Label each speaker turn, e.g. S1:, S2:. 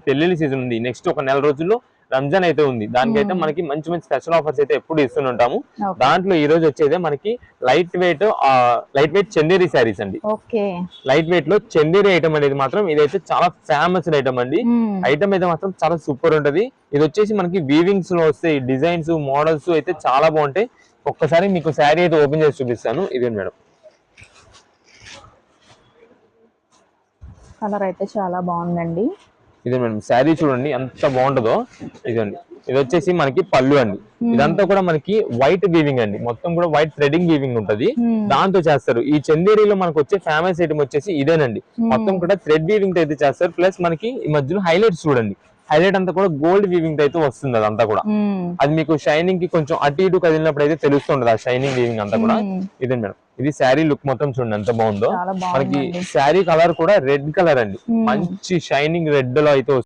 S1: పెళ్లిళ్ళ సీజన్ ఉంది, నెక్స్ట్ ఒక నెల రోజుల్లో రంజాన్ అయితే ఉంది, దానికైతే మనకి మంచి మంచి స్పెషల్ ఆఫర్స్ అయితే ఎప్పుడు ఇస్తుంటాము. దాంట్లో ఈ రోజు వచ్చేదే మనకి లైట్ వెయిట్ చందేరి శారీస్ అండి. లైట్ వెయిట్ లో చందేరి ఐటమ్ అనేది మాత్రం ఇదైతే చాలా ఫేమస్ ఐటమ్ అండి. ఐటమ్ అయితే మాత్రం చాలా సూపర్ ఉంటది. ఇది వచ్చేసి మనకి వీవింగ్స్ లో వస్తాయి, డిజైన్స్ మోడల్స్ అయితే చాలా బాగుంటాయి. ఒక్కసారి మీకు శారీ అయితే ఓపెన్ చేసి చూపిస్తాను. ఇదే మేడం,
S2: కలర్ అయితే చాలా బాగుందండి.
S1: ఇదే మేడం శారీ చూడండి ఎంత బాగుంటుందో. ఇదండి, ఇది వచ్చేసి మనకి పళ్ళు అండి. ఇదంతా కూడా మనకి వైట్ వీవింగ్ అండి, మొత్తం కూడా వైట్ థ్రెడింగ్ వీవింగ్ ఉంటది, దాంతో చేస్తారు. ఈ చందేరిలో మనకు వచ్చే ఫేమస్ ఐటమ్ వచ్చేసి ఇదేనండి. మొత్తం కూడా థ్రెడ్ వీవింగ్ అయితే చేస్తారు. ప్లస్ మనకి ఈ మధ్యలో హైలైట్స్ చూడండి, హైలైట్ అంతా కూడా గోల్డ్ వీవింగ్ అయితే వస్తుంది. అదంతా కూడా అది మీకు షైనింగ్ కి కొంచెం అటు ఇటు కదిలినప్పుడు అయితే తెలుస్తుంటది ఆ షైనింగ్ వీవింగ్ అంతా కూడా. ఇదే మేడం, ఇది శారీ లుక్ మొత్తం చూడండి ఎంత బాగుందో. మనకి శారీ కలర్ కూడా రెడ్ కలర్ అండి, మంచి షైనింగ్ రెడ్ లో అయితే